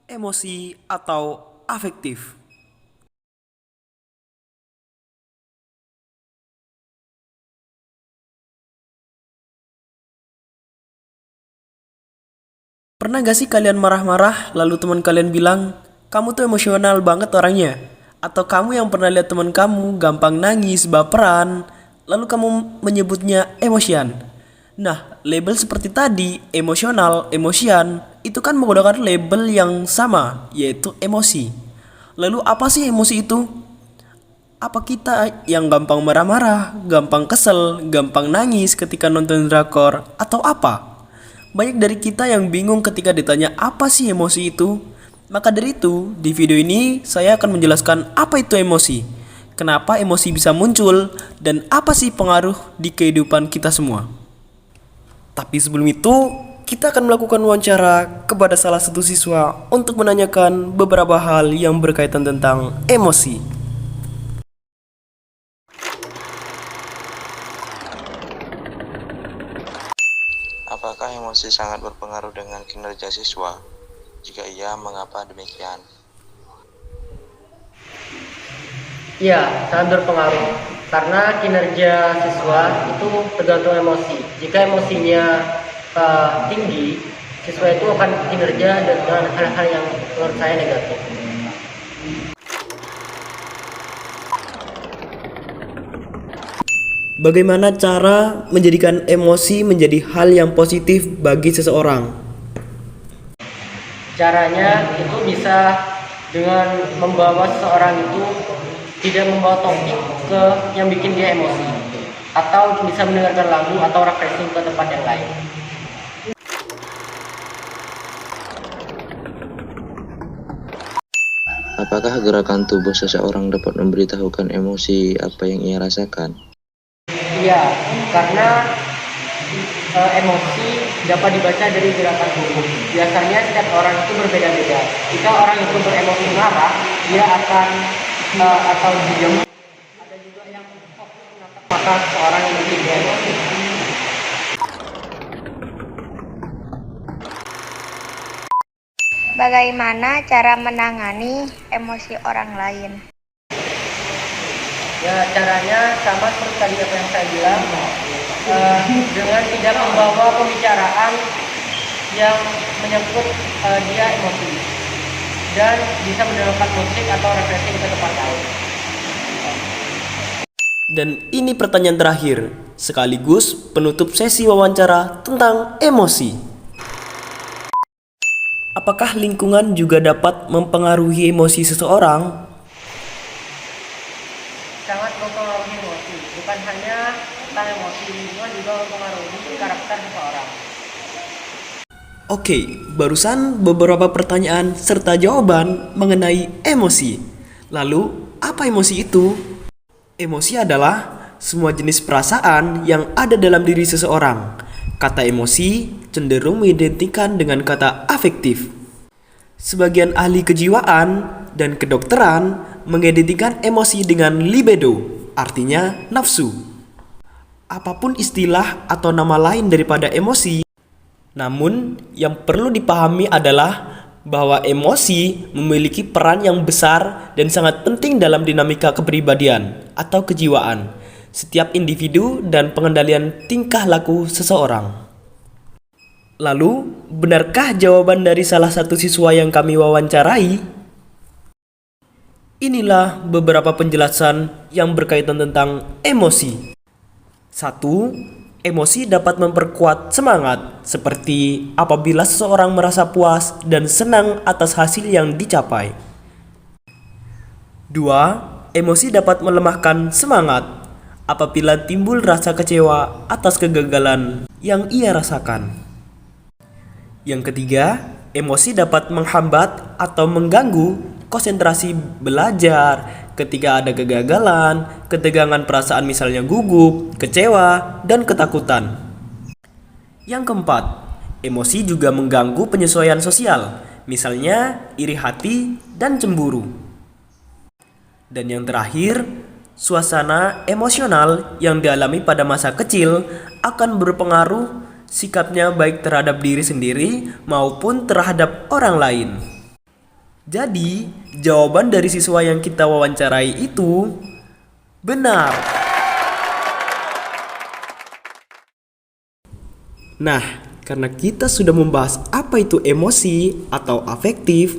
emosi atau afektif. Pernah gak sih kalian marah-marah lalu teman kalian bilang, kamu tuh emosional banget orangnya? Atau kamu yang pernah lihat teman kamu gampang nangis, baperan, lalu kamu menyebutnya emosian? Nah, label seperti tadi, emosional, emosian, itu kan menggunakan label yang sama, yaitu emosi. Lalu apa sih emosi itu? Apa kita yang gampang marah-marah, gampang kesel, gampang nangis ketika nonton drakor, atau apa? Banyak dari kita yang bingung ketika ditanya apa sih emosi itu. Maka dari itu, di video ini saya akan menjelaskan apa itu emosi, kenapa emosi bisa muncul, dan apa sih pengaruh di kehidupan kita semua. Tapi sebelum itu, kita akan melakukan wawancara kepada salah satu siswa untuk menanyakan beberapa hal yang berkaitan tentang emosi. Apakah emosi sangat berpengaruh dengan kinerja siswa? Jika iya, mengapa demikian? Iya, sangat berpengaruh. Karena kinerja siswa itu tergantung emosi. Jika emosinya tinggi, siswa itu akan kinerja dengan hal-hal yang menurut saya negatif. Bagaimana cara menjadikan emosi menjadi hal yang positif bagi seseorang? Caranya itu bisa dengan membawa seseorang itu tidak membawa topik ke yang bikin dia emosi, atau bisa mendengarkan lagu atau refreshing ke tempat yang lain. Apakah gerakan tubuh seseorang dapat memberitahukan emosi apa yang ia rasakan? Iya, karena emosi dapat dibaca dari gerakan tubuh. Biasanya setiap orang itu berbeda-beda. Jika orang itu beremosi marah, dia akan atau diam. Ada juga yang fokus menatap mata seorang yang bikin dia emosi. Bagaimana cara menangani emosi orang lain? Ya, caranya sama seperti tadi apa yang saya bilang, dengan tidak membawa pembicaraan yang menyangkut dia emosi, dan bisa mendengarkan musik atau refreshing ke tempat lain. Dan ini pertanyaan terakhir, sekaligus penutup sesi wawancara tentang emosi. Apakah lingkungan juga dapat mempengaruhi emosi seseorang? Sangat mempengaruhi emosi, bukan hanya tentang emosi, lingkungan juga mempengaruhi karakter seseorang. Oke, barusan beberapa pertanyaan serta jawaban mengenai emosi. Lalu, apa emosi itu? Emosi adalah semua jenis perasaan yang ada dalam diri seseorang. Kata emosi cenderung mengidentikan dengan kata afektif. Sebagian ahli kejiwaan dan kedokteran mengidentikan emosi dengan libido, artinya nafsu. Apapun istilah atau nama lain daripada emosi, namun yang perlu dipahami adalah bahwa emosi memiliki peran yang besar dan sangat penting dalam dinamika kepribadian atau kejiwaan setiap individu dan pengendalian tingkah laku seseorang. Lalu, benarkah jawaban dari salah satu siswa yang kami wawancarai? Inilah beberapa penjelasan yang berkaitan tentang emosi. 1. Emosi dapat memperkuat semangat, seperti apabila seseorang merasa puas dan senang atas hasil yang dicapai. 2. Emosi dapat melemahkan semangat apabila timbul rasa kecewa atas kegagalan yang ia rasakan. Yang ketiga, emosi dapat menghambat atau mengganggu konsentrasi belajar ketika ada kegagalan, ketegangan perasaan misalnya gugup, kecewa, dan ketakutan. Yang keempat, emosi juga mengganggu penyesuaian sosial, misalnya iri hati dan cemburu. Dan yang terakhir, suasana emosional yang dialami pada masa kecil akan berpengaruh sikapnya baik terhadap diri sendiri maupun terhadap orang lain. Jadi, jawaban dari siswa yang kita wawancarai itu benar. Nah, karena kita sudah membahas apa itu emosi atau afektif,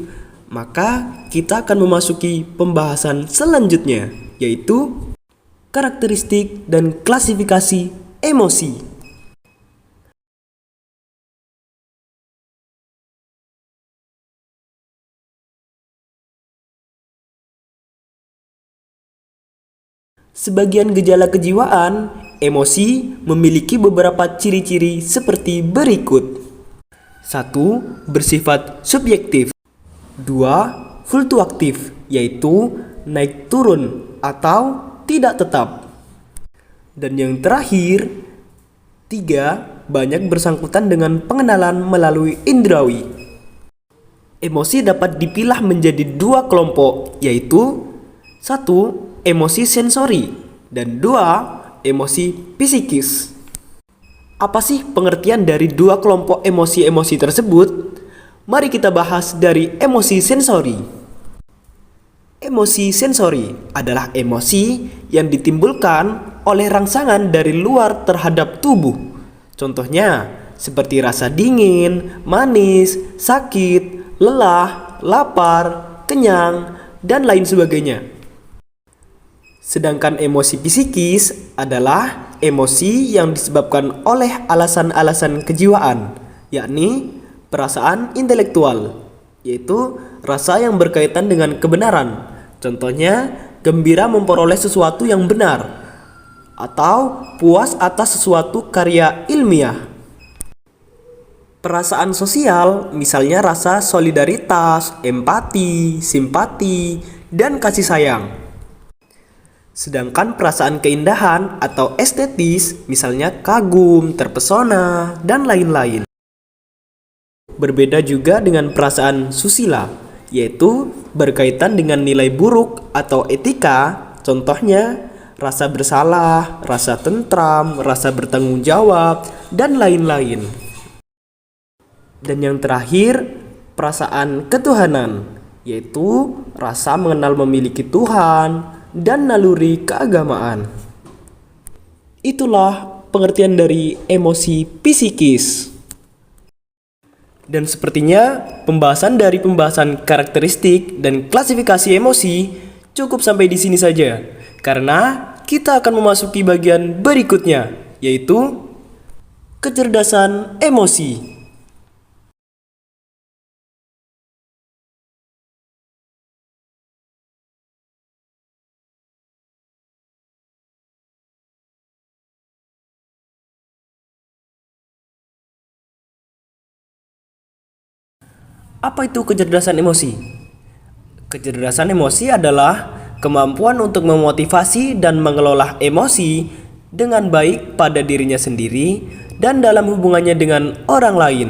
maka kita akan memasuki pembahasan selanjutnya, yaitu karakteristik dan klasifikasi emosi. Sebagian gejala kejiwaan, emosi memiliki beberapa ciri-ciri seperti berikut. 1. Bersifat subjektif. 2. Fluktuatif, yaitu naik turun atau tidak tetap. Dan yang terakhir, 3. Banyak bersangkutan dengan pengenalan melalui indrawi. Emosi dapat dipilah menjadi dua kelompok, yaitu 1. Emosi sensori dan 2. Emosi psikis. Apa sih pengertian dari dua kelompok emosi-emosi tersebut? Mari kita bahas dari emosi sensori. Emosi sensori adalah emosi yang ditimbulkan oleh rangsangan dari luar terhadap tubuh. Contohnya seperti rasa dingin, manis, sakit, lelah, lapar, kenyang, dan lain sebagainya. Sedangkan emosi psikis adalah emosi yang disebabkan oleh alasan-alasan kejiwaan, yakni perasaan intelektual, yaitu rasa yang berkaitan dengan kebenaran. Contohnya, gembira memperoleh sesuatu yang benar, atau puas atas sesuatu karya ilmiah. Perasaan sosial, misalnya rasa solidaritas, empati, simpati, dan kasih sayang. Sedangkan perasaan keindahan atau estetis, misalnya kagum, terpesona, dan lain-lain. Berbeda juga dengan perasaan susila, yaitu berkaitan dengan nilai buruk atau etika, contohnya rasa bersalah, rasa tentram, rasa bertanggung jawab, dan lain-lain. Dan yang terakhir, perasaan ketuhanan, yaitu rasa mengenal memiliki Tuhan dan naluri keagamaan. Itulah pengertian dari emosi psikis. Dan sepertinya pembahasan karakteristik dan klasifikasi emosi cukup sampai di sini saja, karena kita akan memasuki bagian berikutnya, yaitu kecerdasan emosi. Apa itu kecerdasan emosi? Kecerdasan emosi adalah kemampuan untuk memotivasi dan mengelola emosi dengan baik pada dirinya sendiri dan dalam hubungannya dengan orang lain.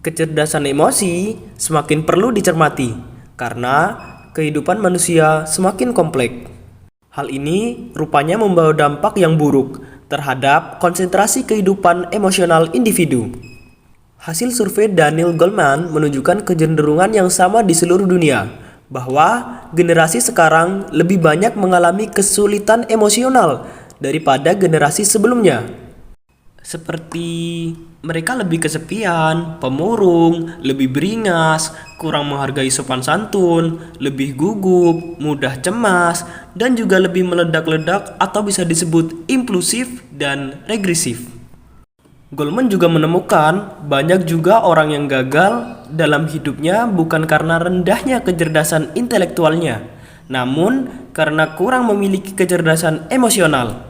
Kecerdasan emosi semakin perlu dicermati karena kehidupan manusia semakin kompleks. Hal ini rupanya membawa dampak yang buruk terhadap konsentrasi kehidupan emosional individu. Hasil survei Daniel Goleman menunjukkan kecenderungan yang sama di seluruh dunia, bahwa generasi sekarang lebih banyak mengalami kesulitan emosional daripada generasi sebelumnya. Seperti mereka lebih kesepian, pemurung, lebih beringas, kurang menghargai sopan santun, lebih gugup, mudah cemas, dan juga lebih meledak-ledak atau bisa disebut impulsif dan regresif. Goleman juga menemukan banyak juga orang yang gagal dalam hidupnya bukan karena rendahnya kecerdasan intelektualnya, namun karena kurang memiliki kecerdasan emosional.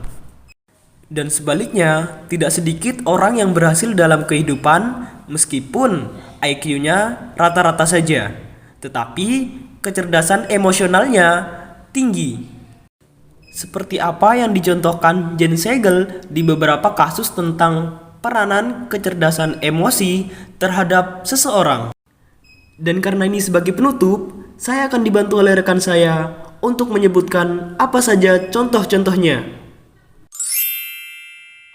Dan sebaliknya, tidak sedikit orang yang berhasil dalam kehidupan meskipun IQ-nya rata-rata saja, tetapi kecerdasan emosionalnya tinggi. Seperti apa yang dicontohkan Jen Segel di beberapa kasus tentang peranan kecerdasan emosi terhadap seseorang. Dan karena ini sebagai penutup, saya akan dibantu oleh rekan saya untuk menyebutkan apa saja contoh-contohnya.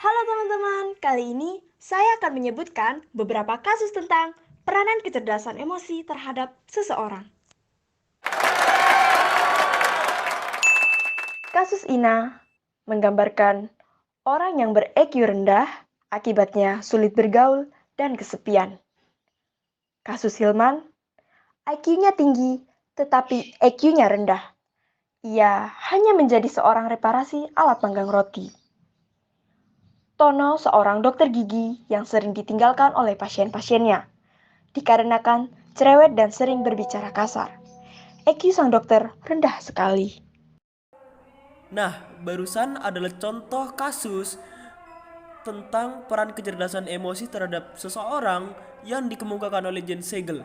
Halo teman-teman, kali ini saya akan menyebutkan beberapa kasus tentang peranan kecerdasan emosi terhadap seseorang. Kasus Ina menggambarkan orang yang ber-EQ rendah akibatnya sulit bergaul dan kesepian. Kasus Hilman, IQ-nya tinggi tetapi EQ-nya rendah. Ia hanya menjadi seorang reparasi alat panggang roti. Tono seorang dokter gigi yang sering ditinggalkan oleh pasien-pasiennya, dikarenakan cerewet dan sering berbicara kasar. EQ sang dokter rendah sekali. Nah, barusan adalah contoh kasus tentang peran kecerdasan emosi terhadap seseorang yang dikemukakan oleh Jen Segel.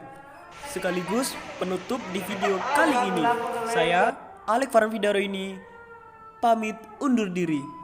Sekaligus penutup di video kali ini. Saya, Alek Farhan Vidaro ini, pamit undur diri.